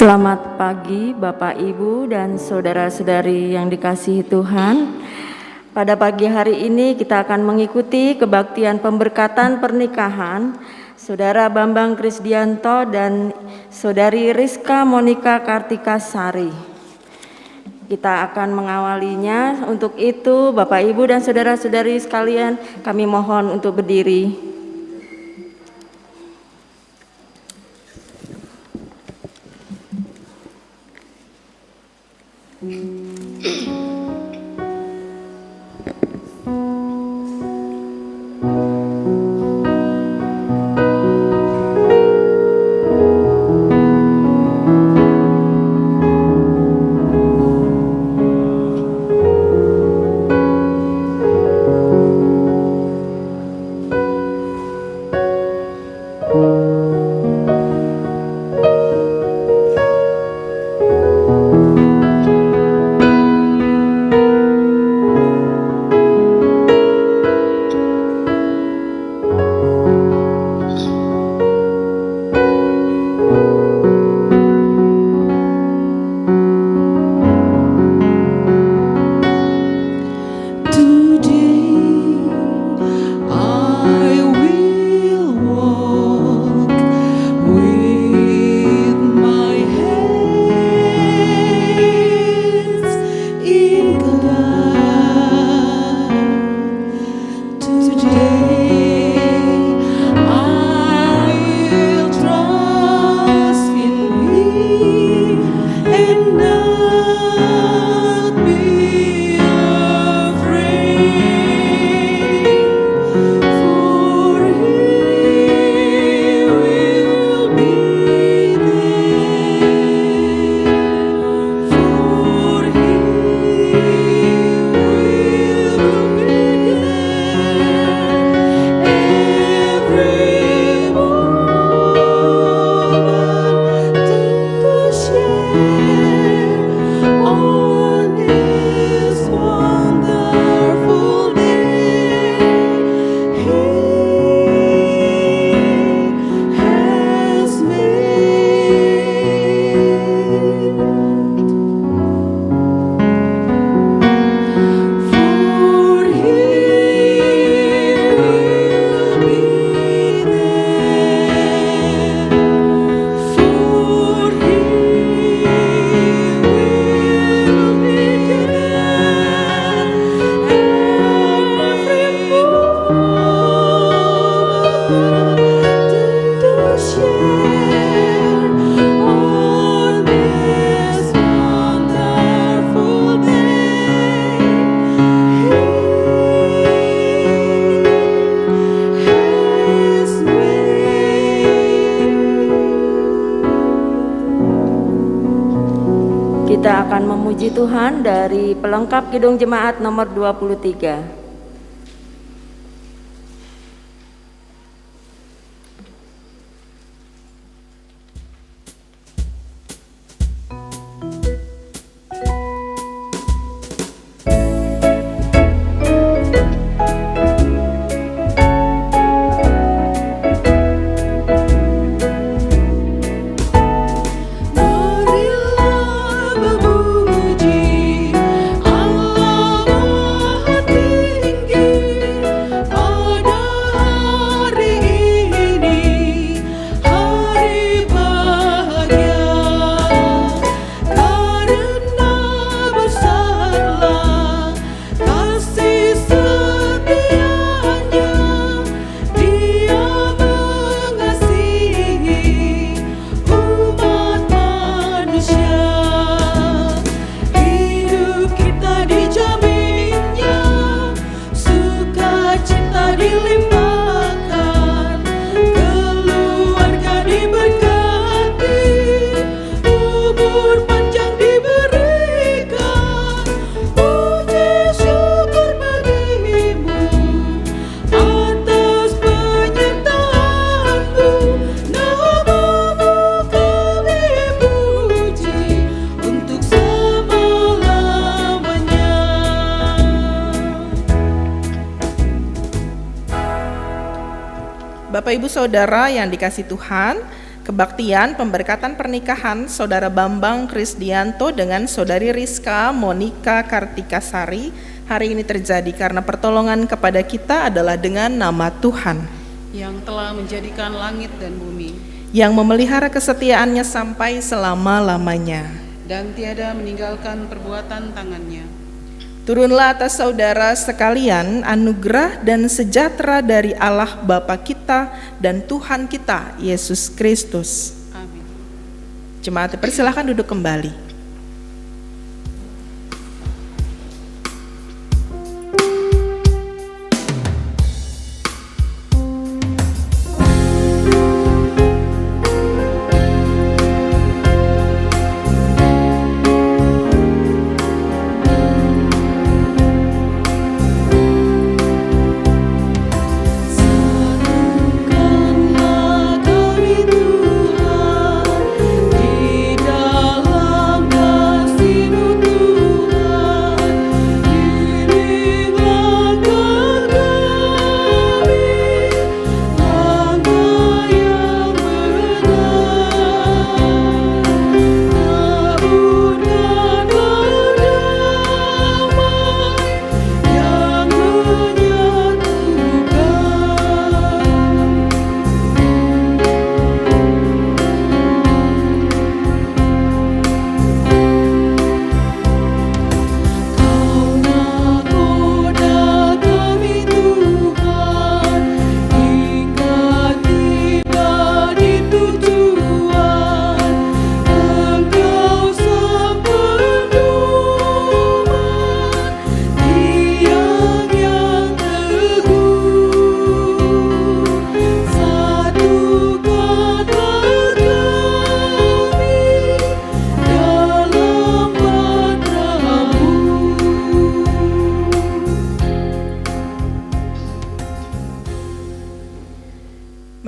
Selamat pagi Bapak, Ibu, dan saudara-saudari yang dikasihi Tuhan. Pada pagi hari ini kita akan mengikuti kebaktian pemberkatan pernikahan Saudara Bambang Krisdianto dan Saudari Rizka Monika Kartika Sari. Kita akan mengawalinya. Untuk itu Bapak, Ibu, dan saudara-saudari sekalian, kami mohon untuk berdiri. Kita akan memuji Tuhan dari pelengkap Kidung Jemaat nomor 23. Bapak Ibu Saudara yang dikasihi Tuhan, Kebaktian pemberkatan pernikahan Saudara Bambang Krisdianto dengan Saudari Rizka Monika Kartikasari hari ini terjadi karena pertolongan kepada kita adalah dengan nama Tuhan yang telah menjadikan langit dan bumi, yang memelihara kesetiaannya sampai selama-lamanya dan tiada meninggalkan perbuatan tangannya. Turunlah atas saudara sekalian anugerah dan sejahtera dari Allah Bapa kita dan Tuhan kita Yesus Kristus. Amin. Jemaat dipersilakan duduk kembali.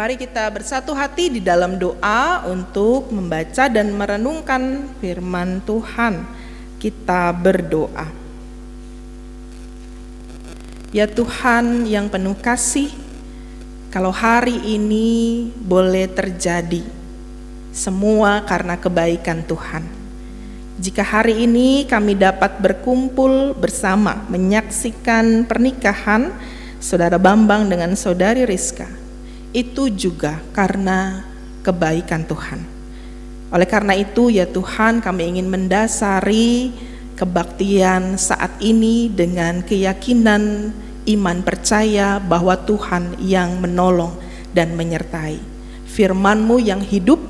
Mari kita bersatu hati di dalam doa untuk membaca dan merenungkan firman Tuhan. Kita berdoa. Ya Tuhan yang penuh kasih, kalau hari ini boleh terjadi semua karena kebaikan Tuhan. Jika hari ini kami dapat berkumpul bersama menyaksikan pernikahan Saudara Bambang dengan Saudari Rizka, itu juga karena kebaikan Tuhan. Oleh karena itu ya Tuhan, kami ingin mendasari kebaktian saat ini dengan keyakinan iman percaya bahwa Tuhan yang menolong dan menyertai. Firman-Mu yang hidup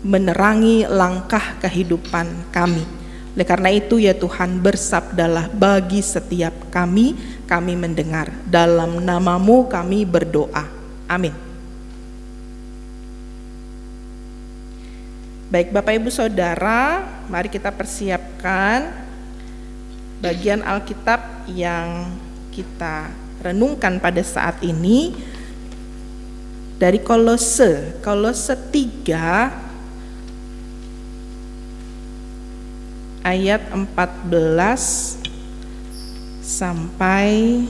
menerangi langkah kehidupan kami. Oleh karena itu ya Tuhan, bersabdalah bagi setiap kami mendengar. Dalam nama-Mu kami berdoa. Amin. Baik Bapak Ibu Saudara, mari kita persiapkan bagian Alkitab yang kita renungkan pada saat ini dari Kolose 3 ayat 14 sampai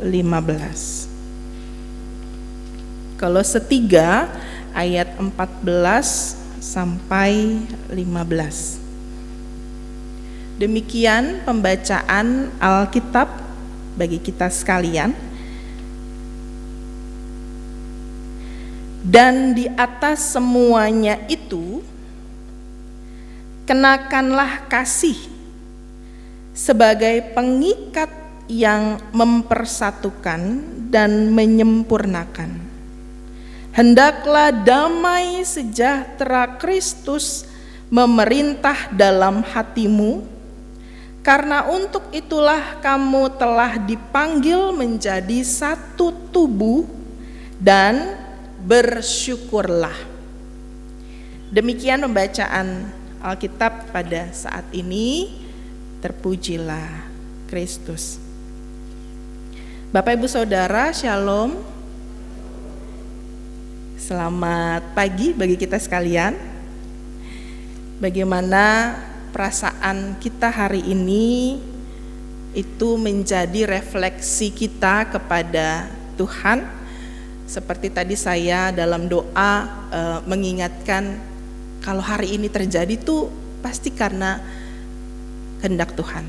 15. Kolose 3 ayat 14 sampai 15. Demikian pembacaan Alkitab bagi kita sekalian. Dan di atas semuanya itu, kenakanlah kasih sebagai pengikat yang mempersatukan dan menyempurnakan. Hendaklah damai sejahtera Kristus memerintah dalam hatimu, karena untuk itulah kamu telah dipanggil menjadi satu tubuh, dan bersyukurlah. Demikian pembacaan Alkitab pada saat ini. Terpujilah Kristus. Bapak Ibu Saudara, Shalom. Selamat pagi bagi kita sekalian. Bagaimana perasaan kita hari ini itu menjadi refleksi kita kepada Tuhan Seperti tadi saya dalam doa mengingatkan kalau hari ini terjadi tuh pasti karena kehendak Tuhan.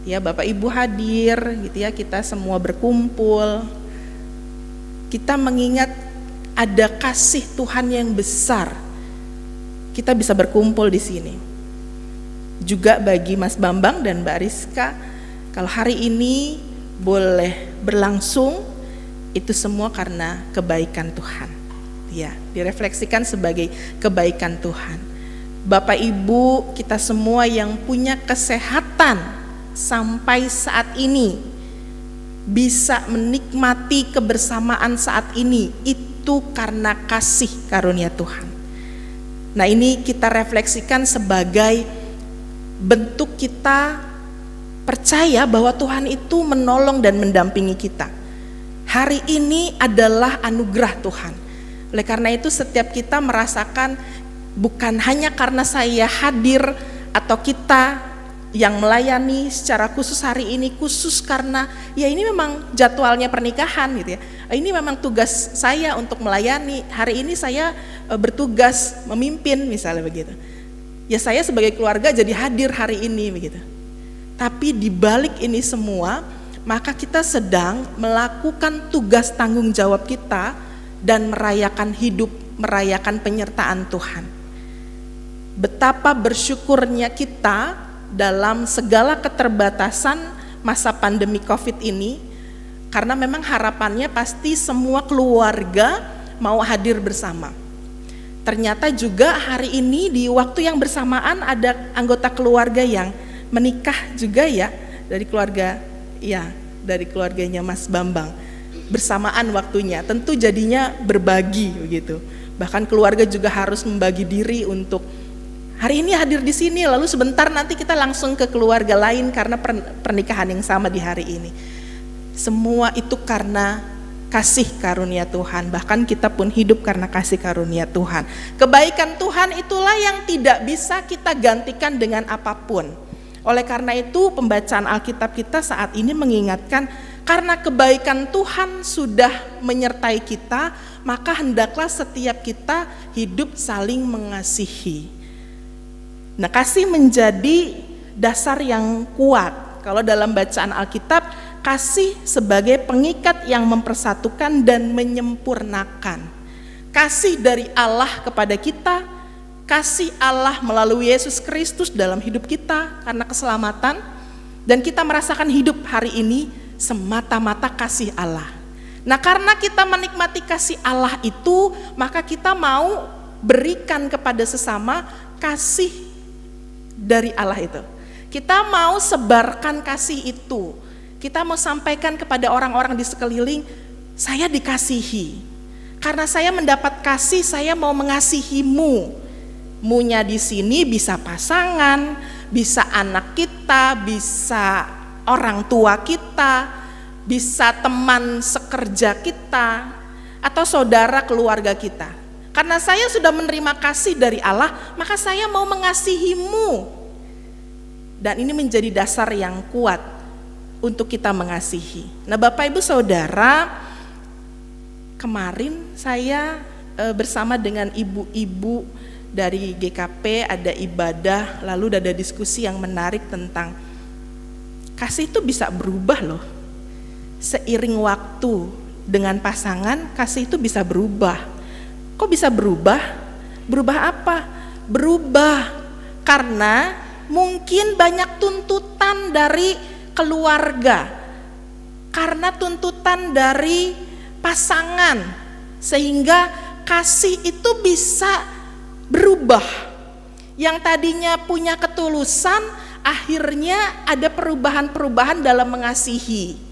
Ya, Bapak Ibu hadir gitu ya, kita semua berkumpul. Kita mengingat ada kasih Tuhan yang besar. Kita bisa berkumpul di sini. Juga bagi Mas Bambang dan Mbak Rizka, kalau hari ini boleh berlangsung, itu semua karena kebaikan Tuhan. Ya, direfleksikan sebagai kebaikan Tuhan. Bapak Ibu, kita semua yang punya kesehatan sampai saat ini, bisa menikmati kebersamaan saat ini, itu karena kasih karunia Tuhan. Nah, ini kita refleksikan sebagai bentuk kita percaya bahwa Tuhan itu menolong dan mendampingi kita. Hari ini adalah anugerah Tuhan. Oleh karena itu setiap kita merasakan bukan hanya karena saya hadir atau kita yang melayani secara khusus hari ini khusus karena ya ini memang jadwalnya pernikahan gitu ya. Ini memang tugas saya untuk melayani. Hari ini saya bertugas memimpin misalnya begitu. Ya saya sebagai keluarga jadi hadir hari ini begitu. Tapi di balik ini semua, maka kita sedang melakukan tugas tanggung jawab kita dan merayakan hidup, merayakan penyertaan Tuhan. Betapa bersyukurnya kita dalam segala keterbatasan masa pandemi COVID ini, karena memang harapannya pasti semua keluarga mau hadir bersama. Ternyata juga hari ini di waktu yang bersamaan ada anggota keluarga yang menikah juga ya, dari keluarga ya, dari keluarganya Mas Bambang. Bersamaan waktunya, tentu jadinya berbagi begitu. Bahkan keluarga juga harus membagi diri untuk hari ini hadir di sini, lalu sebentar nanti kita langsung ke keluarga lain karena pernikahan yang sama di hari ini. Semua itu karena kasih karunia Tuhan, bahkan kita pun hidup karena kasih karunia Tuhan. Kebaikan Tuhan itulah yang tidak bisa kita gantikan dengan apapun. Oleh karena itu pembacaan Alkitab kita saat ini mengingatkan karena kebaikan Tuhan sudah menyertai kita, maka hendaklah setiap kita hidup saling mengasihi. Nah, kasih menjadi dasar yang kuat. Kalau dalam bacaan Alkitab, kasih sebagai pengikat yang mempersatukan dan menyempurnakan. Kasih dari Allah kepada kita, kasih Allah melalui Yesus Kristus dalam hidup kita karena keselamatan, dan kita merasakan hidup hari ini semata-mata kasih Allah. Nah, karena kita menikmati kasih Allah itu, maka kita mau berikan kepada sesama kasih dari Allah itu. Kita mau sebarkan kasih itu. Kita mau sampaikan kepada orang-orang di sekeliling, saya dikasihi. Karena saya mendapat kasih, saya mau mengasihimu. Munya di sini bisa pasangan, bisa anak kita, bisa orang tua kita, bisa teman sekerja kita, atau saudara keluarga kita. Karena saya sudah menerima kasih dari Allah, maka saya mau mengasihimu. Dan ini menjadi dasar yang kuat untuk kita mengasihi. Nah, Bapak Ibu Saudara, kemarin saya bersama dengan ibu-ibu dari GKP ada ibadah, lalu ada diskusi yang menarik tentang kasih itu bisa berubah loh. Seiring waktu dengan pasangan, kasih itu bisa berubah. Kok bisa berubah? Berubah apa? Berubah karena mungkin banyak tuntutan dari keluarga, karena tuntutan dari pasangan, sehingga kasih itu bisa berubah. Yang tadinya punya ketulusan, akhirnya ada perubahan-perubahan dalam mengasihi.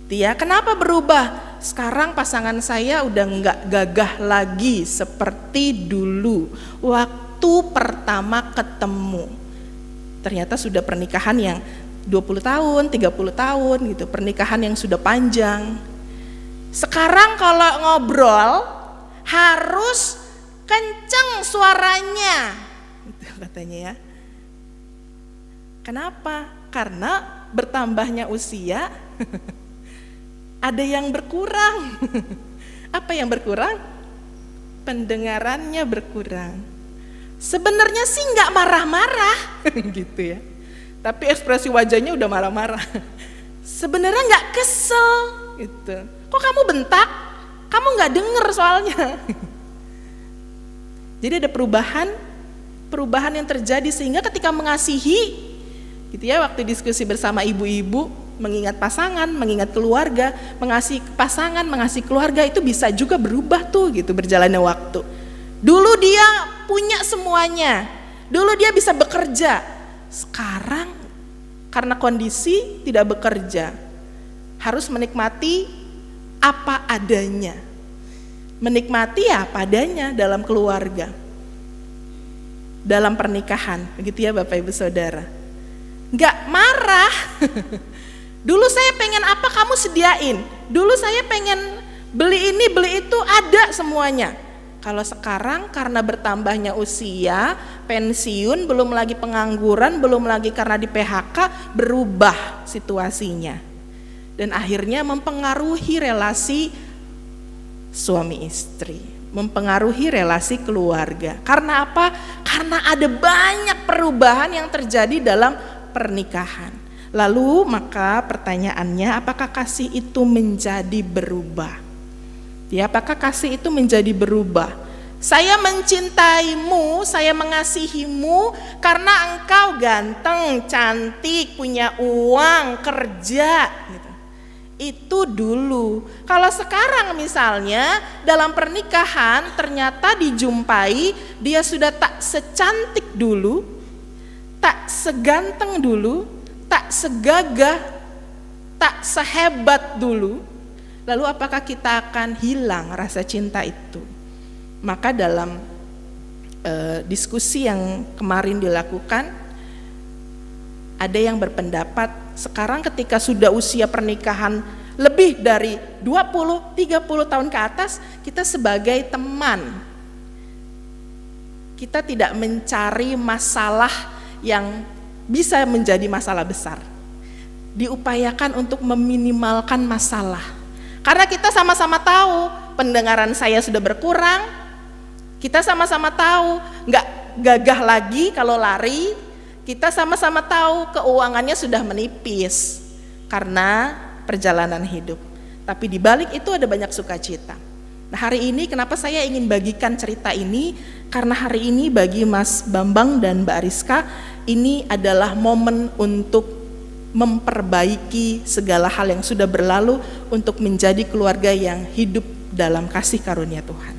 Ya, kenapa berubah? Sekarang pasangan saya udah nggak gagah lagi seperti dulu waktu pertama ketemu. Ternyata sudah pernikahan yang 20 tahun, 30 tahun gitu, pernikahan yang sudah panjang. Sekarang kalau ngobrol harus kenceng suaranya, gitu katanya ya. Kenapa? Karena bertambahnya usia, ada yang berkurang. apa yang berkurang? Pendengarannya berkurang. Sebenarnya sih nggak marah-marah gitu ya, tapi ekspresi wajahnya udah marah-marah. Sebenarnya nggak kesel gitu. Kok kamu bentak? Kamu nggak denger soalnya. Jadi ada perubahan yang terjadi, sehingga ketika mengasihi gitu ya, waktu diskusi bersama ibu-ibu, mengingat pasangan, mengingat keluarga, mengasihi pasangan, mengasihi keluarga, itu bisa juga berubah tuh gitu berjalannya waktu. Dulu dia punya semuanya, dulu dia bisa bekerja, sekarang karena kondisi tidak bekerja, harus menikmati apa adanya. Menikmati apa adanya dalam keluarga, dalam pernikahan, begitu ya Bapak Ibu Saudara. Gak marah. Dulu saya pengen apa, kamu sediain. Dulu saya pengen beli ini, beli itu, ada semuanya. Kalau sekarang karena bertambahnya usia, pensiun, belum lagi pengangguran, belum lagi karena di PHK, berubah situasinya. Dan akhirnya mempengaruhi relasi suami istri, mempengaruhi relasi keluarga. Karena apa? Karena ada banyak perubahan yang terjadi dalam pernikahan. Lalu maka pertanyaannya, apakah kasih itu menjadi berubah? Ya, apakah kasih itu menjadi berubah? Saya mencintaimu, saya mengasihimu karena engkau ganteng, cantik, punya uang, kerja gitu. Itu dulu. Kalau sekarang misalnya dalam pernikahan ternyata dijumpai dia sudah tak secantik dulu, tak seganteng dulu, tak segagah, tak sehebat dulu, lalu apakah kita akan hilang rasa cinta itu? Maka dalam diskusi yang kemarin dilakukan, ada yang berpendapat sekarang ketika sudah usia pernikahan lebih dari 20-30 tahun ke atas, kita sebagai teman, kita tidak mencari masalah yang bisa menjadi masalah besar. Diupayakan untuk meminimalkan masalah. Karena kita sama-sama tahu pendengaran saya sudah berkurang, kita sama-sama tahu nggak gagah lagi kalau lari, kita sama-sama tahu keuangannya sudah menipis karena perjalanan hidup. Tapi di balik itu ada banyak sukacita. Nah, hari ini kenapa saya ingin bagikan cerita ini? Karena hari ini bagi Mas Bambang dan Mbak Ariska, ini adalah momen untuk memperbaiki segala hal yang sudah berlalu, untuk menjadi keluarga yang hidup dalam kasih karunia Tuhan.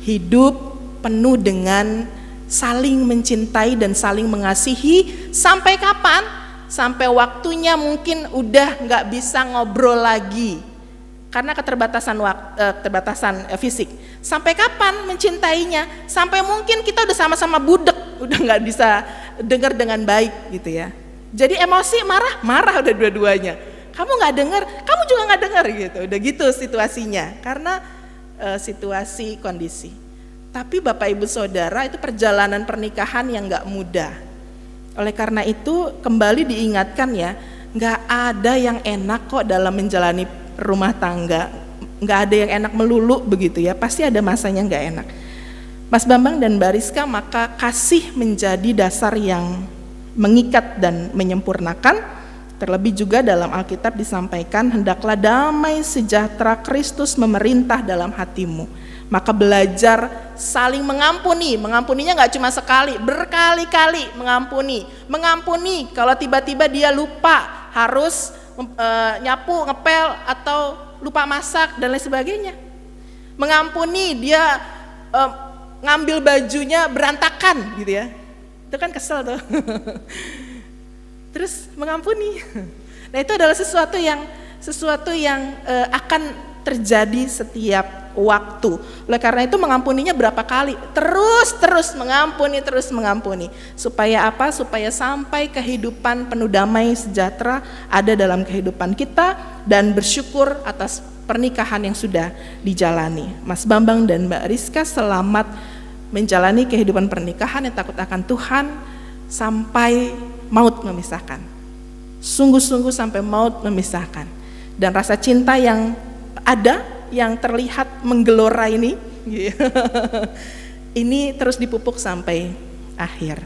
Hidup penuh dengan saling mencintai dan saling mengasihi. Sampai kapan? Sampai waktunya mungkin udah gak bisa ngobrol lagi karena keterbatasan fisik. Sampai kapan mencintainya? Sampai mungkin kita udah sama-sama budek, udah gak bisa dengar dengan baik gitu ya. Jadi emosi, marah udah dua-duanya. Kamu gak dengar, kamu juga gak dengar gitu. Udah gitu situasinya karena situasi kondisi. Tapi Bapak Ibu Saudara, itu perjalanan pernikahan yang gak mudah. Oleh karena itu kembali diingatkan ya, gak ada yang enak kok dalam menjalani rumah tangga. Gak ada yang enak melulu begitu ya, pasti ada masanya gak enak. Mas Bambang dan Mbak Rizka, maka kasih menjadi dasar yang mengikat dan menyempurnakan. Terlebih juga dalam Alkitab disampaikan, hendaklah damai sejahtera Kristus memerintah dalam hatimu. Maka belajar saling mengampuni. Mengampuninya gak cuma sekali, berkali-kali mengampuni. Mengampuni kalau tiba-tiba dia lupa harus nyapu, ngepel, atau lupa masak dan lain sebagainya. Mengampuni dia ngambil bajunya berantakan gitu ya, itu kan kesel tuh. Terus mengampuni. Nah, itu adalah sesuatu yang akan terjadi setiap waktu. Oleh karena itu mengampuninya berapa kali? Terus mengampuni. Supaya apa? Supaya sampai kehidupan penuh damai sejahtera ada dalam kehidupan kita, dan bersyukur atas pernikahan yang sudah dijalani. Mas Bambang dan Mbak Rizka, selamat menjalani kehidupan pernikahan yang takut akan Tuhan sampai maut memisahkan. Sungguh-sungguh sampai maut memisahkan. Dan rasa cinta yang ada, yang terlihat menggelora ini ini terus dipupuk sampai akhir.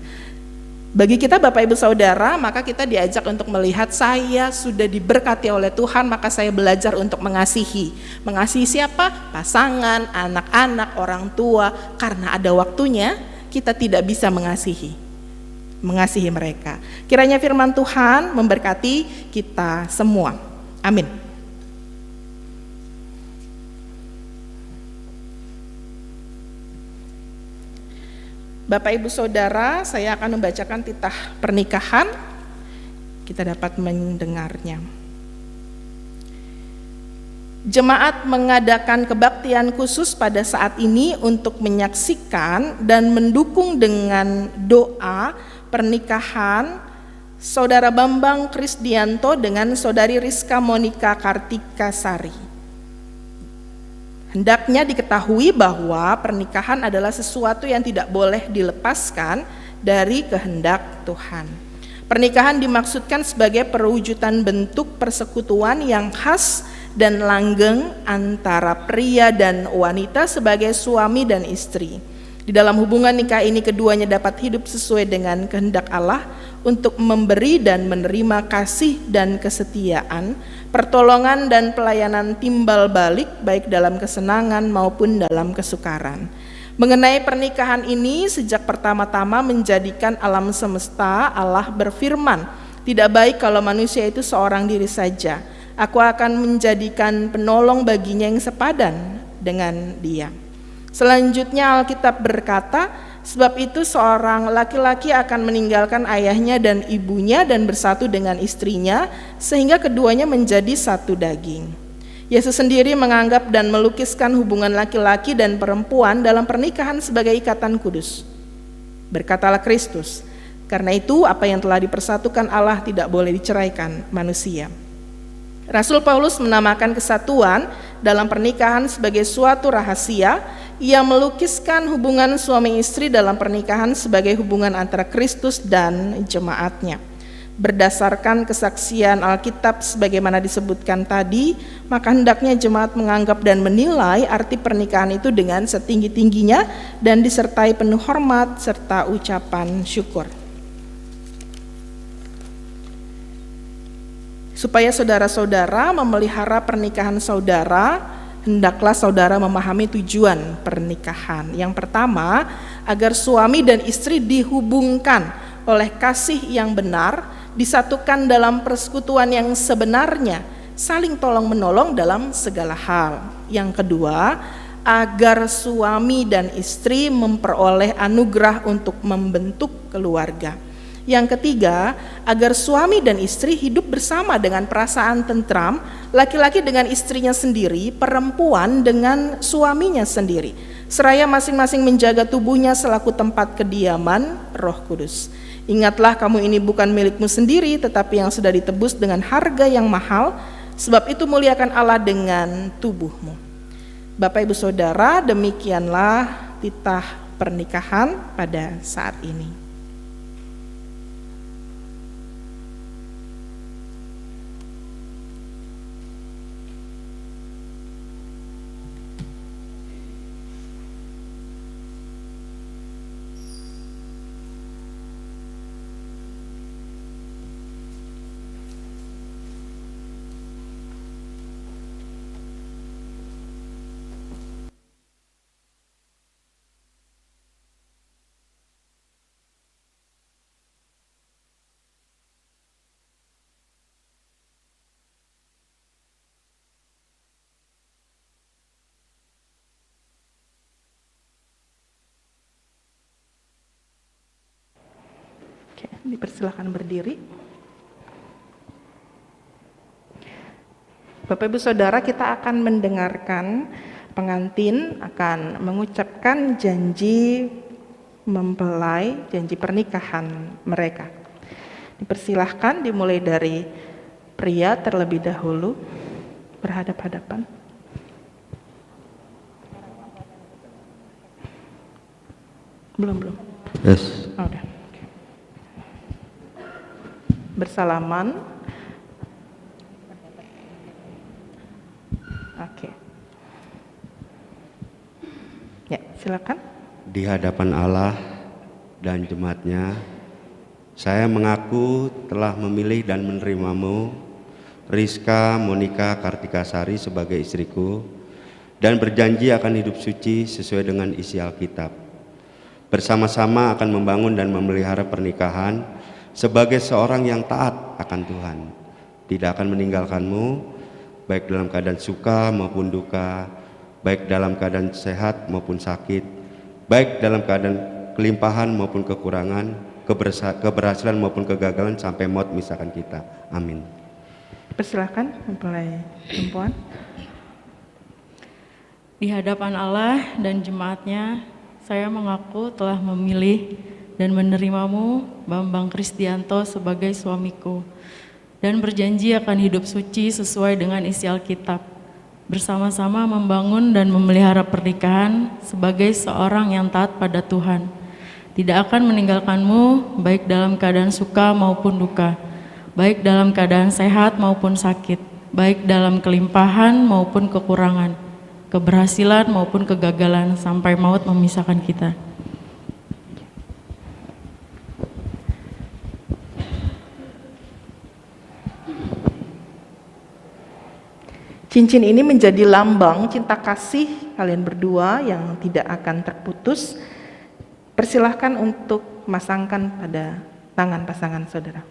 Bagi kita Bapak Ibu Saudara, maka kita diajak untuk melihat saya sudah diberkati oleh Tuhan, maka saya belajar untuk mengasihi. Mengasihi siapa? Pasangan, anak-anak, orang tua. Karena ada waktunya kita tidak bisa mengasihi mereka. Kiranya firman Tuhan memberkati kita semua. Amin. Bapak Ibu Saudara, saya akan membacakan titah pernikahan. Kita dapat mendengarnya. Jemaat mengadakan kebaktian khusus pada saat ini untuk menyaksikan dan mendukung dengan doa pernikahan Saudara Bambang Krisdianto dengan Saudari Rizka Monika Kartika Sari. Hendaknya diketahui bahwa pernikahan adalah sesuatu yang tidak boleh dilepaskan dari kehendak Tuhan. Pernikahan dimaksudkan sebagai perwujudan bentuk persekutuan yang khas dan langgeng antara pria dan wanita sebagai suami dan istri. Di dalam hubungan nikah ini keduanya dapat hidup sesuai dengan kehendak Allah untuk memberi dan menerima kasih dan kesetiaan, pertolongan dan pelayanan timbal balik baik dalam kesenangan maupun dalam kesukaran. Mengenai pernikahan ini, sejak pertama-tama menjadikan alam semesta, Allah berfirman, "Tidak baik kalau manusia itu seorang diri saja. Aku akan menjadikan penolong baginya yang sepadan dengan dia." Selanjutnya Alkitab berkata, sebab itu seorang laki-laki akan meninggalkan ayahnya dan ibunya dan bersatu dengan istrinya, sehingga keduanya menjadi satu daging. Yesus sendiri menganggap dan melukiskan hubungan laki-laki dan perempuan dalam pernikahan sebagai ikatan kudus. Berkatalah Kristus, karena itu apa yang telah dipersatukan Allah tidak boleh diceraikan manusia. Rasul Paulus menamakan kesatuan dalam pernikahan sebagai suatu rahasia. Ia melukiskan hubungan suami istri dalam pernikahan sebagai hubungan antara Kristus dan jemaatnya. Berdasarkan kesaksian Alkitab sebagaimana disebutkan tadi, maka hendaknya jemaat menganggap dan menilai arti pernikahan itu dengan setinggi-tingginya dan disertai penuh hormat serta ucapan syukur. Supaya saudara-saudara memelihara pernikahan saudara, hendaklah saudara memahami tujuan pernikahan. Yang pertama, agar suami dan istri dihubungkan oleh kasih yang benar, disatukan dalam persekutuan yang sebenarnya, saling tolong-menolong dalam segala hal. Yang kedua, agar suami dan istri memperoleh anugerah untuk membentuk keluarga. Yang ketiga, agar suami dan istri hidup bersama dengan perasaan tentram, laki-laki dengan istrinya sendiri, perempuan dengan suaminya sendiri, seraya masing-masing menjaga tubuhnya selaku tempat kediaman Roh Kudus. Ingatlah, kamu ini bukan milikmu sendiri, tetapi yang sudah ditebus dengan harga yang mahal, sebab itu muliakan Allah dengan tubuhmu. Bapak Ibu Saudara, demikianlah titah pernikahan pada saat ini. Dipersilakan berdiri. Bapak Ibu Saudara, kita akan mendengarkan pengantin akan mengucapkan janji mempelai, janji pernikahan mereka. Dipersilahkan dimulai dari pria terlebih dahulu, berhadap-hadapan. Belum. Yes. Oh, udah. Bersalaman. Oke. Ya, silakan. Di hadapan Allah dan jemaatnya, saya mengaku telah memilih dan menerimamu, Rizka Monika Kartikasari, sebagai istriku, dan berjanji akan hidup suci sesuai dengan isi Alkitab. Bersama-sama akan membangun dan memelihara pernikahan sebagai seorang yang taat akan Tuhan. Tidak akan meninggalkanmu, baik dalam keadaan suka maupun duka, baik dalam keadaan sehat maupun sakit, baik dalam keadaan kelimpahan maupun kekurangan, keberhasilan maupun kegagalan, sampai maut misahkan kita. Amin. Persilahkan mempelai perempuan. Di hadapan Allah dan jemaatnya, saya mengaku telah memilih dan menerimamu, Bambang Kristianto, sebagai suamiku, dan berjanji akan hidup suci sesuai dengan isi Alkitab. Bersama-sama membangun dan memelihara pernikahan sebagai seorang yang taat pada Tuhan. Tidak akan meninggalkanmu, baik dalam keadaan suka maupun duka, baik dalam keadaan sehat maupun sakit, baik dalam kelimpahan maupun kekurangan, keberhasilan maupun kegagalan, sampai maut memisahkan kita. Cincin ini menjadi lambang cinta kasih kalian berdua yang tidak akan terputus. Persilahkan untuk memasangkan pada tangan pasangan saudara.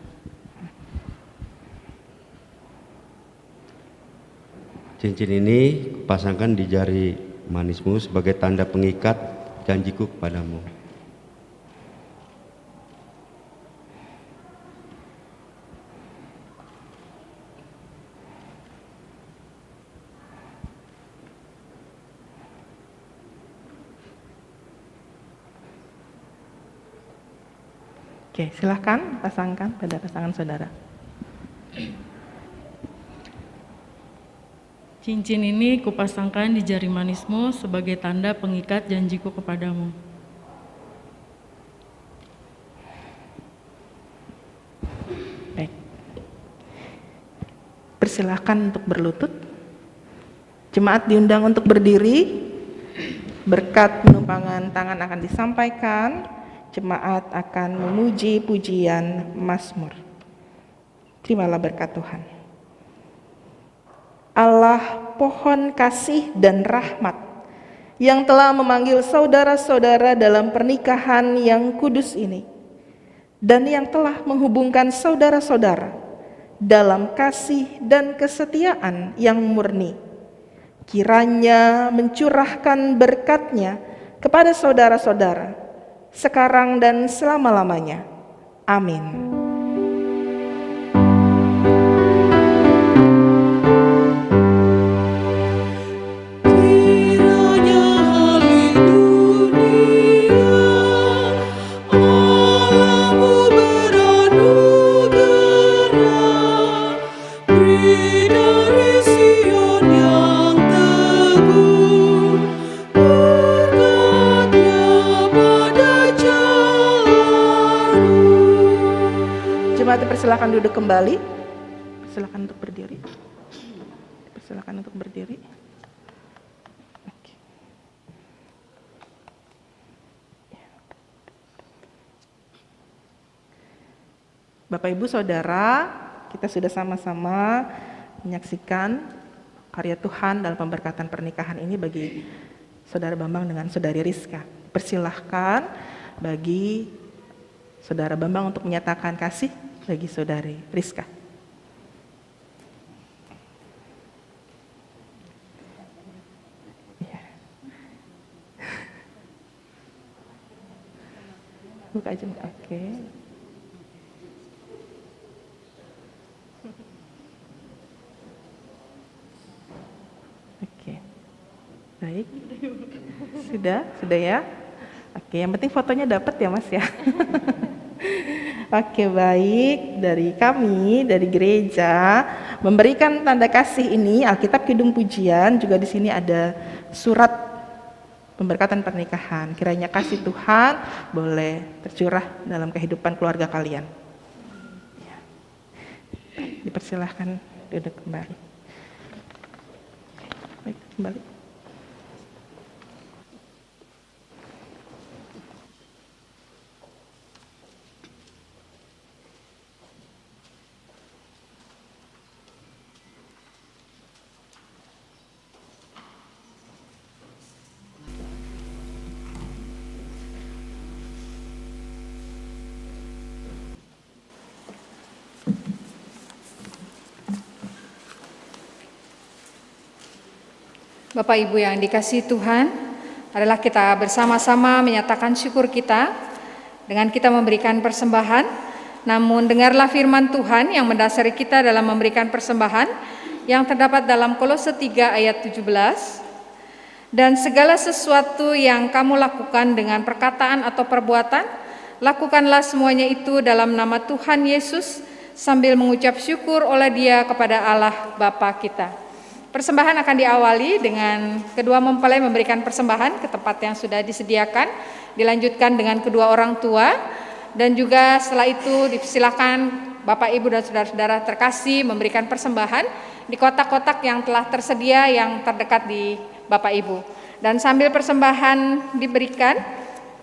Cincin ini kupasangkan di jari manismu sebagai tanda pengikat janjiku kepadamu. Oke, silahkan pasangkan pada pasangan saudara. Cincin ini kupasangkan di jari manismu sebagai tanda pengikat janjiku kepadamu. Baik. Persilahkan untuk berlutut. Jemaat diundang untuk berdiri. Berkat penumpangan tangan akan disampaikan. Jemaat akan memuji pujian Mazmur. Terimalah berkat Tuhan. Allah pohon kasih dan rahmat, yang telah memanggil saudara-saudara dalam pernikahan yang kudus ini, dan yang telah menghubungkan saudara-saudara dalam kasih dan kesetiaan yang murni, kiranya mencurahkan berkat-Nya kepada saudara-saudara sekarang dan selama-lamanya. Amin. Persilakan duduk kembali. Persilakan untuk berdiri. Persilakan untuk berdiri. Oke. Bapak Ibu Saudara, kita sudah sama-sama menyaksikan karya Tuhan dalam pemberkatan pernikahan ini bagi Saudara Bambang dengan Saudari Rizka. Persilahkan bagi Saudara Bambang untuk menyatakan kasih bagi Saudari Rizka. Ya. Buka aja, oke. Oke, baik. Sudah ya. Oke, yang penting fotonya dapat ya Mas ya. Oke, baik, dari kami dari gereja memberikan tanda kasih ini Alkitab Kidung Pujian, juga di sini ada surat pemberkatan pernikahan. Kiranya kasih Tuhan boleh tercurah dalam kehidupan keluarga kalian. Ya. Dipersilahkan duduk kembali. Baik, kembali. Bapak Ibu yang dikasihi Tuhan, adalah kita bersama-sama menyatakan syukur kita dengan kita memberikan persembahan. Namun dengarlah firman Tuhan yang mendasari kita dalam memberikan persembahan yang terdapat dalam Kolose 3 ayat 17. Dan segala sesuatu yang kamu lakukan dengan perkataan atau perbuatan, lakukanlah semuanya itu dalam nama Tuhan Yesus sambil mengucap syukur oleh Dia kepada Allah Bapa kita. Persembahan akan diawali dengan kedua mempelai memberikan persembahan ke tempat yang sudah disediakan, dilanjutkan dengan kedua orang tua, dan juga setelah itu dipersilakan Bapak Ibu dan saudara-saudara terkasih memberikan persembahan di kotak-kotak yang telah tersedia yang terdekat di Bapak Ibu. Dan sambil persembahan diberikan,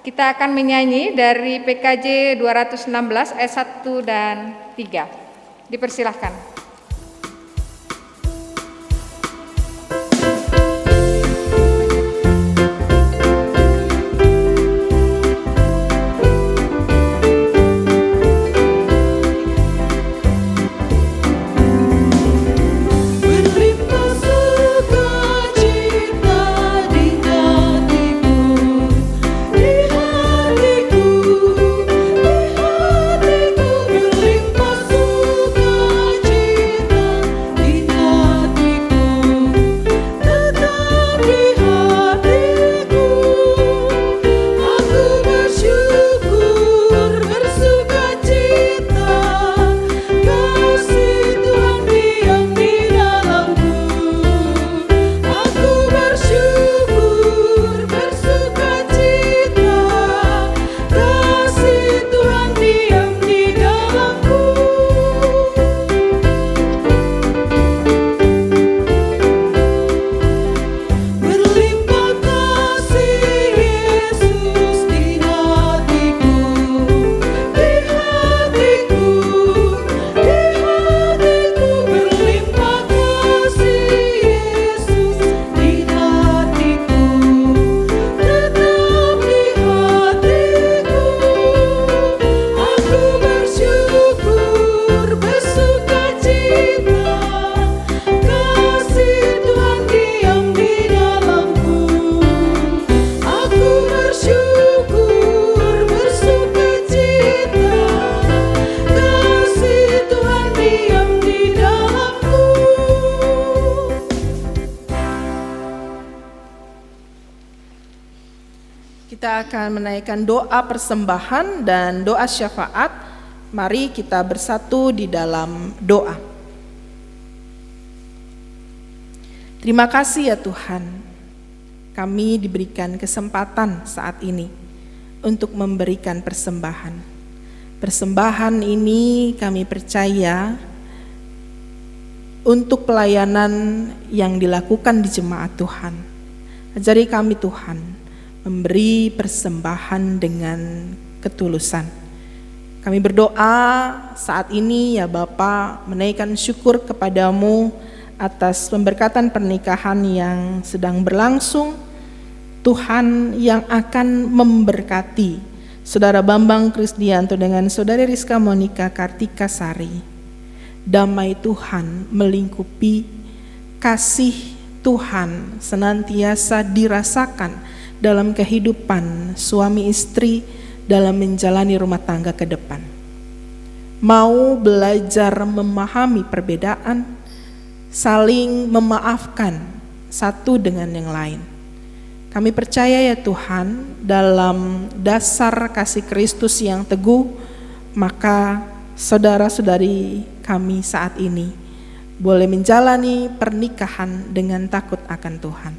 kita akan menyanyi dari PKJ 216 ayat 1 dan 3. Dipersilahkan. Kita akan menaikkan doa persembahan dan doa syafaat. Mari kita bersatu di dalam doa. Terima kasih ya Tuhan, kami diberikan kesempatan saat ini untuk memberikan persembahan. Persembahan ini kami percaya untuk pelayanan yang dilakukan di jemaat Tuhan. Ajari kami Tuhan, memberi persembahan dengan ketulusan. Kami berdoa saat ini ya Bapa, menaikkan syukur kepadamu atas pemberkatan pernikahan yang sedang berlangsung. Tuhan yang akan memberkati Saudara Bambang Krisdianto dengan Saudari Rizka Monika Kartika Sari. Damai Tuhan melingkupi, kasih Tuhan senantiasa dirasakan dalam kehidupan suami istri dalam menjalani rumah tangga ke depan. Mau belajar memahami perbedaan, saling memaafkan satu dengan yang lain. Kami percaya ya Tuhan, dalam dasar kasih Kristus yang teguh, maka saudara-saudari kami saat ini boleh menjalani pernikahan dengan takut akan Tuhan.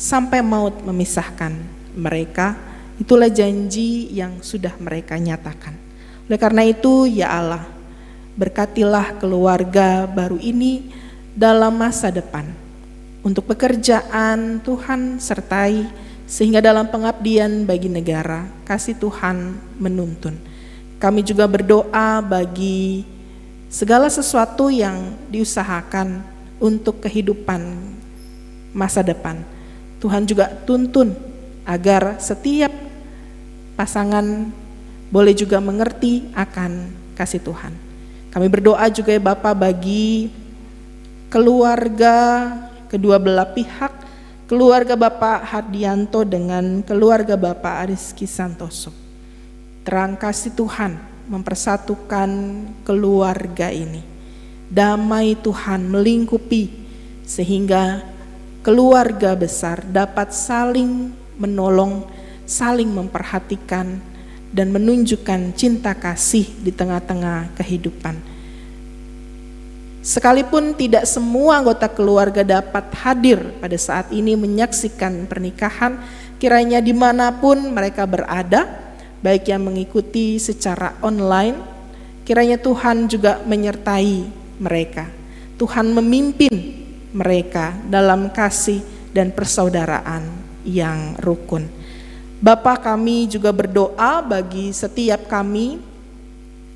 Sampai maut memisahkan mereka, itulah janji yang sudah mereka nyatakan. Oleh karena itu ya Allah, berkatilah keluarga baru ini dalam masa depan. Untuk pekerjaan Tuhan sertai, sehingga dalam pengabdian bagi negara, kasih Tuhan menuntun. Kami juga berdoa bagi segala sesuatu yang diusahakan untuk kehidupan masa depan. Tuhan juga tuntun agar setiap pasangan boleh juga mengerti akan kasih Tuhan. Kami berdoa juga ya Bapa bagi keluarga kedua belah pihak, keluarga Bapak Hardianto dengan keluarga Bapak Rizky Santoso. Terang kasih Tuhan mempersatukan keluarga ini. Damai Tuhan melingkupi sehingga keluarga besar dapat saling menolong, saling memperhatikan, dan menunjukkan cinta kasih di tengah-tengah kehidupan. Sekalipun tidak semua anggota keluarga dapat hadir pada saat ini menyaksikan pernikahan, kiranya dimanapun mereka berada, baik yang mengikuti secara online, kiranya Tuhan juga menyertai mereka. Tuhan memimpin mereka dalam kasih dan persaudaraan yang rukun. Bapa, kami juga berdoa bagi setiap kami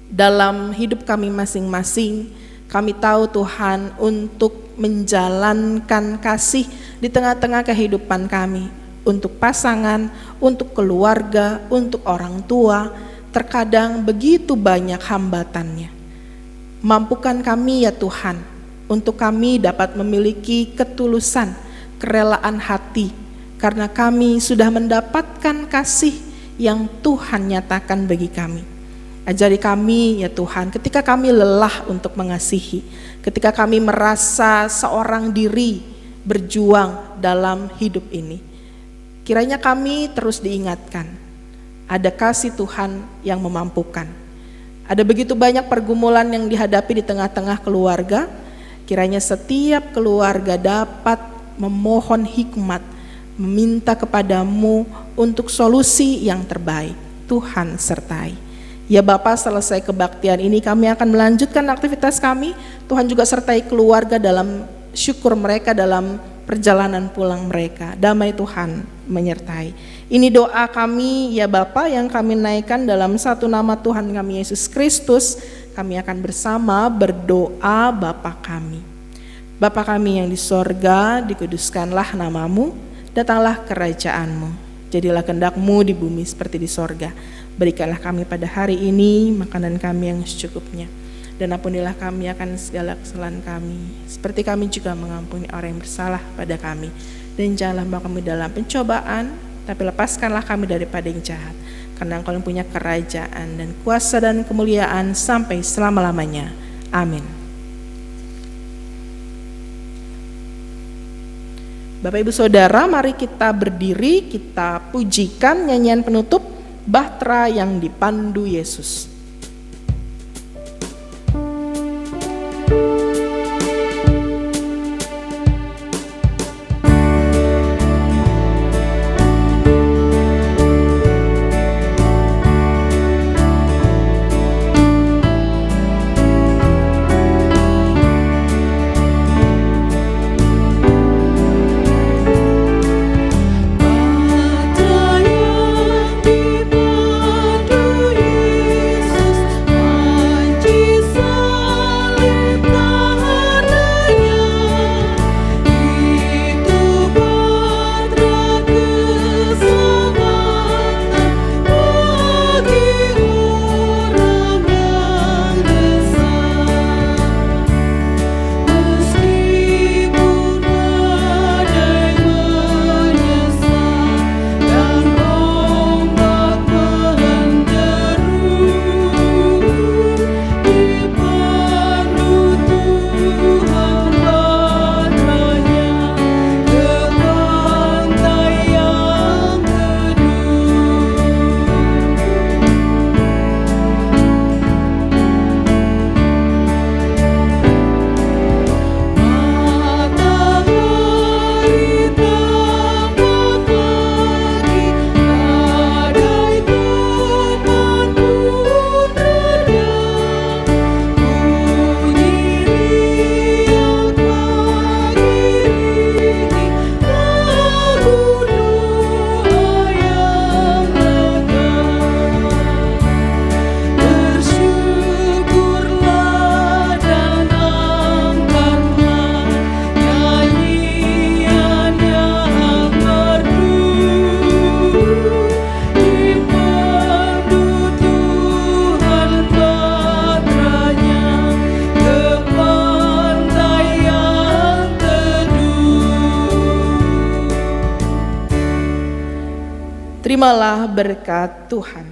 dalam hidup kami masing-masing. Kami tahu Tuhan untuk menjalankan kasih di tengah-tengah kehidupan kami, untuk pasangan, untuk keluarga, untuk orang tua, terkadang begitu banyak hambatannya. Mampukan kami ya Tuhan, untuk kami dapat memiliki ketulusan, kerelaan hati, karena kami sudah mendapatkan kasih yang Tuhan nyatakan bagi kami. Ajari kami ya Tuhan, ketika kami lelah untuk mengasihi, ketika kami merasa seorang diri berjuang dalam hidup ini, kiranya kami terus diingatkan, ada kasih Tuhan yang memampukan. Ada begitu banyak pergumulan yang dihadapi di tengah-tengah keluarga, kiranya setiap keluarga dapat memohon hikmat, meminta kepadamu untuk solusi yang terbaik. Tuhan sertai. Ya Bapak, selesai kebaktian ini kami akan melanjutkan aktivitas kami. Tuhan juga sertai keluarga dalam syukur mereka dalam perjalanan pulang mereka. Damai Tuhan menyertai. Ini doa kami ya Bapa yang kami naikkan dalam satu nama Tuhan kami Yesus Kristus. Kami akan bersama berdoa Bapa kami. Bapa kami yang di sorga, dikuduskanlah namamu, datanglah kerajaanmu. Jadilah kehendak-Mu di bumi seperti di sorga. Berikanlah kami pada hari ini makanan kami yang secukupnya. Dan ampunilah kami akan segala kesalahan kami, seperti kami juga mengampuni orang yang bersalah pada kami. Dan janganlah membawa kami dalam pencobaan, tapi lepaskanlah kami daripada yang jahat. Karena Engkau yang punya kerajaan dan kuasa dan kemuliaan sampai selama-lamanya. Amin. Bapak Ibu Saudara, mari kita berdiri, kita pujikan nyanyian penutup Bahtera yang dipandu Yesus. Bahtera yang dipandu Yesus. terimalah berkat Tuhan.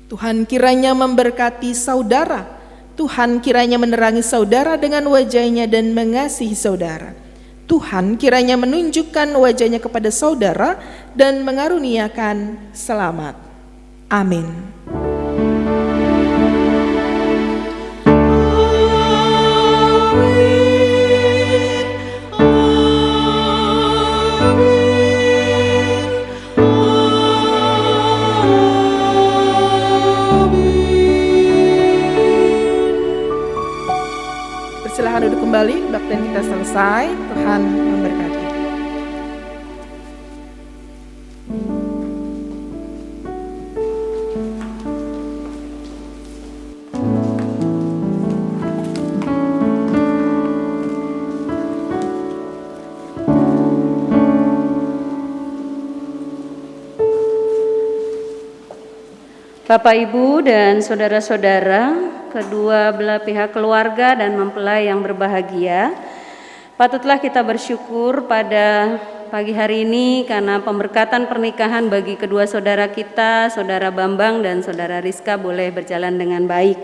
Tuhan kiranya memberkati saudara. Tuhan kiranya menerangi saudara dengan wajah-Nya dan mengasihi saudara. Tuhan kiranya menunjukkan wajah-Nya kepada saudara dan mengaruniakan selamat. Amin. Silakan duduk kembali, kebaktian kita selesai. Tuhan memberkati. Bapak, Ibu, dan saudara-saudara, kedua belah pihak keluarga dan mempelai yang berbahagia, patutlah kita bersyukur pada pagi hari ini karena pemberkatan pernikahan bagi kedua saudara kita, Saudara Bambang dan Saudara Rizka, boleh berjalan dengan baik.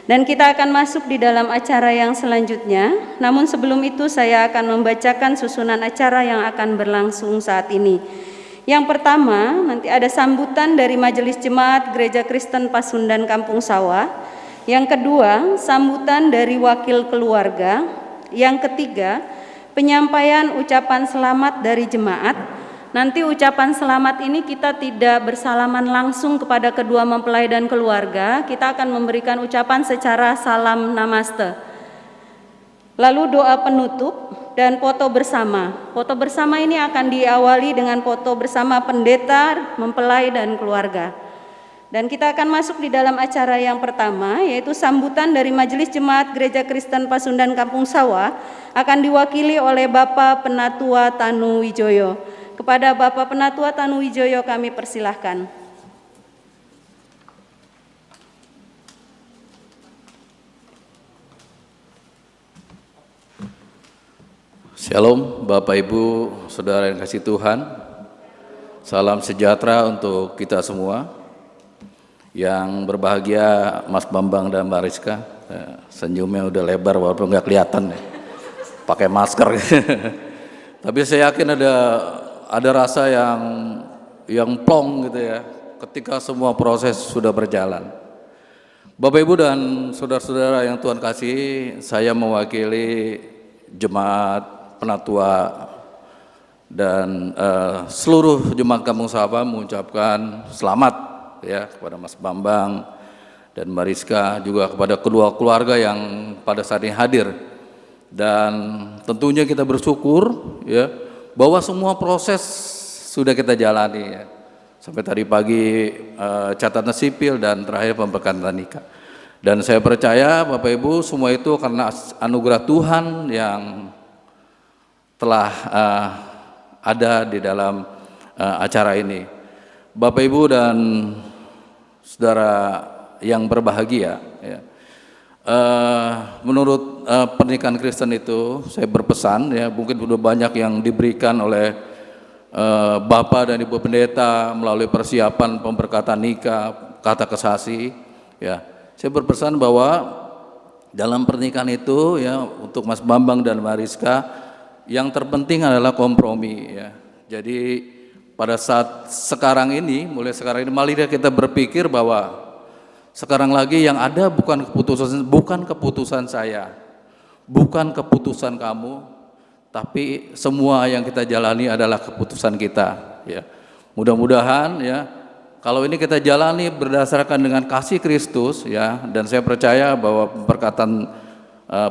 Dan kita akan masuk di dalam acara yang selanjutnya. Namun sebelum itu saya akan membacakan susunan acara yang akan berlangsung saat ini. Yang pertama, nanti ada sambutan dari Majelis Jemaat Gereja Kristen Pasundan Kampung Sawah. Yang kedua, sambutan dari wakil keluarga. Yang ketiga, penyampaian ucapan selamat dari jemaat. Nanti ucapan selamat ini kita tidak bersalaman langsung kepada kedua mempelai dan keluarga. Kita akan memberikan ucapan secara salam namaste. Lalu doa penutup dan foto bersama. Foto bersama ini akan diawali dengan foto bersama pendeta, mempelai, dan keluarga. Dan kita akan masuk di dalam acara yang pertama, yaitu sambutan dari Majelis Jemaat Gereja Kristen Pasundan Kampung Sawah, akan diwakili oleh Bapak Penatua Tanu Wijoyo. Kepada Bapak Penatua Tanu Wijoyo kami persilahkan. Shalom Bapak Ibu, Saudara yang kasih Tuhan. Salam sejahtera untuk kita semua. Yang berbahagia Mas Bambang dan Mbak Rizka. Senyumnya udah lebar walaupun nggak kelihatan ya. Pakai masker. Tapi saya yakin ada rasa yang plong gitu ya ketika semua proses sudah berjalan. Bapak Ibu dan saudara-saudara yang Tuhan kasih, saya mewakili jemaat Penatua dan seluruh jemaat Kampung Sawah mengucapkan selamat ya kepada Mas Bambang dan Mbak Rizka, juga kepada kedua keluarga yang pada saat ini hadir. Dan tentunya kita bersyukur ya bahwa semua proses sudah kita jalani ya. Sampai tadi pagi catatan sipil dan terakhir pemberkatan nikah. Dan saya percaya Bapak Ibu semua itu karena anugerah Tuhan yang telah ada di dalam acara ini. Bapak Ibu dan saudara yang berbahagia ya. Menurut pernikahan Kristen itu saya berpesan ya, mungkin sudah banyak yang diberikan oleh Bapak dan Ibu Pendeta melalui persiapan pemberkatan nikah, kata kesasi ya. Saya berpesan bahwa dalam pernikahan itu ya, untuk Mas Bambang dan Mbak Rizka, yang terpenting adalah kompromi ya. Jadi pada saat sekarang ini, mulai sekarang ini mari kita berpikir bahwa sekarang lagi yang ada bukan keputusan saya, bukan keputusan kamu, tapi semua yang kita jalani adalah keputusan kita ya. Mudah-mudahan ya, kalau ini kita jalani berdasarkan dengan kasih Kristus ya, dan saya percaya bahwa perkataan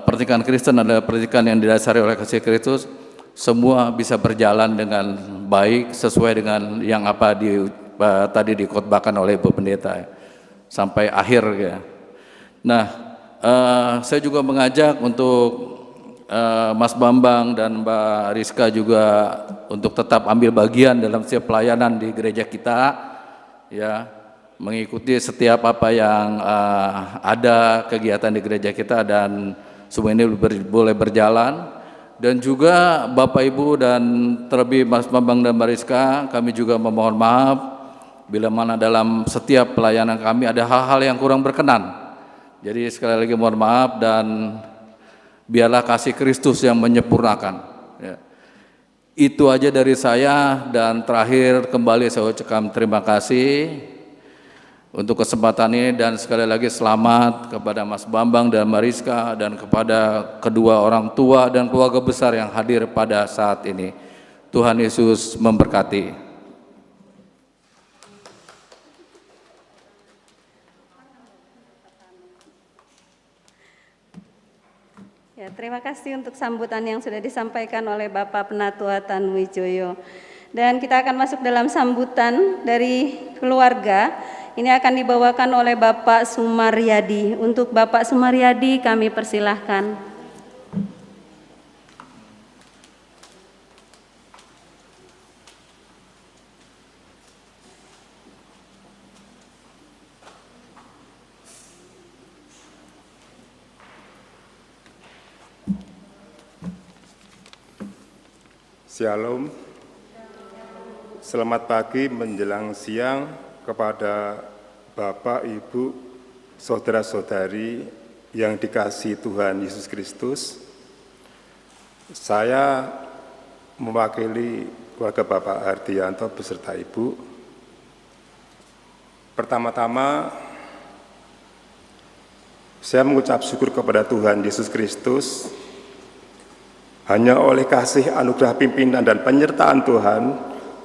pernikahan Kristen adalah pernikahan yang didasari oleh kasih Kristus, semua bisa berjalan dengan baik sesuai dengan yang apa tadi dikhotbahkan oleh Ibu Pendeta ya, sampai akhir ya. Nah, saya juga mengajak untuk Mas Bambang dan Mbak Rizka juga untuk tetap ambil bagian dalam setiap pelayanan di gereja kita ya, mengikuti setiap apa yang ada kegiatan di gereja kita, dan semua ini boleh berjalan Dan juga Bapak Ibu dan terlebih Mas Bambang dan Mbak Rizka, kami juga memohon maaf bila mana dalam setiap pelayanan kami ada hal-hal yang kurang berkenan. Jadi sekali lagi mohon maaf dan biarlah kasih Kristus yang menyempurnakan. Ya. Itu aja dari saya, dan terakhir kembali saya ucapkan terima kasih untuk kesempatan ini, dan sekali lagi selamat kepada Mas Bambang dan Mariska dan kepada kedua orang tua dan keluarga besar yang hadir pada saat ini. Tuhan Yesus memberkati. Ya, terima kasih untuk sambutan yang sudah disampaikan oleh Bapak Penatua Tanuwijoyo. Dan kita akan masuk dalam sambutan dari keluarga. Ini akan dibawakan oleh Bapak Sumaryadi. Untuk Bapak Sumaryadi kami persilahkan. Shalom. Selamat pagi menjelang siang kepada Bapak, Ibu, saudara-saudari yang dikasihi Tuhan Yesus Kristus. Saya mewakili keluarga Bapak Hardianto beserta Ibu. Pertama-tama, saya mengucap syukur kepada Tuhan Yesus Kristus. Hanya oleh kasih anugerah pimpinan dan penyertaan Tuhan,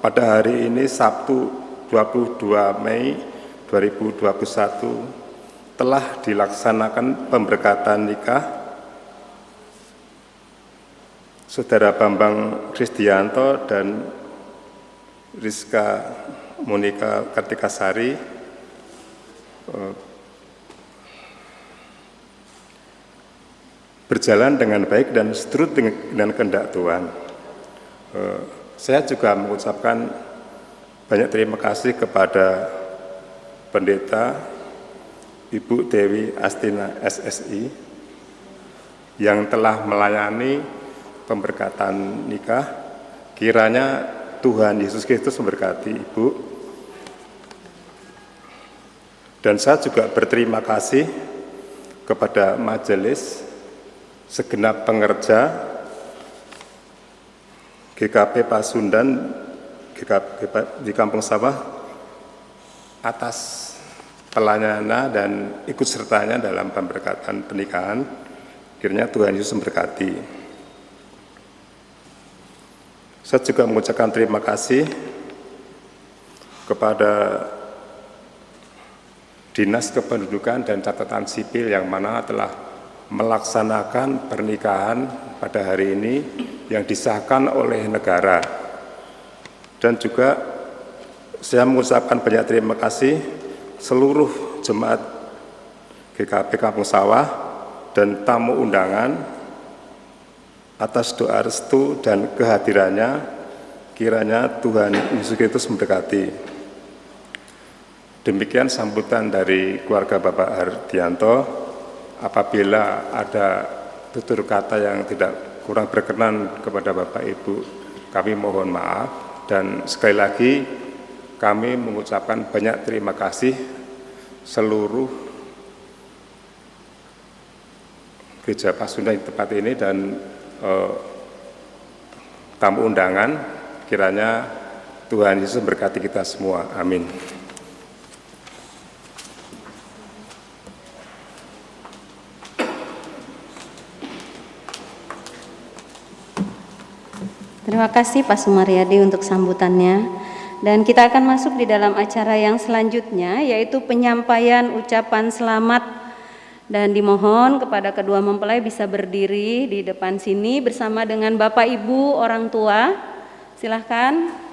pada hari ini Sabtu 22 Mei 2021 telah dilaksanakan pemberkatan nikah Saudara Bambang Kristianto dan Rizka Monika Kartikasari berjalan dengan baik dan seturut dengan kehendak Tuhan. Saya juga mengucapkan banyak terima kasih kepada Pendeta Ibu Dewi Astina SSI yang telah melayani pemberkatan nikah. Kiranya Tuhan Yesus Kristus memberkati Ibu. Dan saya juga berterima kasih kepada majelis segenap pengerja GKP Pasundan di Kampung Sawah atas pelayanan dan ikut sertanya dalam pemberkatan pernikahan. Kiranya Tuhan Yesus memberkati. Saya juga mengucapkan terima kasih kepada Dinas Kependudukan dan Catatan Sipil yang mana telah melaksanakan pernikahan pada hari ini yang disahkan oleh negara. Dan juga saya mengucapkan banyak terima kasih seluruh jemaat GKP Kampung Sawah dan tamu undangan atas doa restu dan kehadirannya. Kiranya Tuhan Yesus Kristus memberkati. Demikian sambutan dari keluarga Bapak Hardianto. Apabila ada tutur kata yang tidak kurang berkenan kepada Bapak Ibu, kami mohon maaf. Dan sekali lagi kami mengucapkan banyak terima kasih seluruh Gereja Pasundan di tempat ini dan tamu undangan. Kiranya Tuhan Yesus memberkati kita semua. Amin. Terima kasih Pak Sumaryadi untuk sambutannya. Dan kita akan masuk di dalam acara yang selanjutnya, yaitu penyampaian ucapan selamat. Dan dimohon kepada kedua mempelai bisa berdiri di depan sini bersama dengan Bapak Ibu orang tua. Silahkan.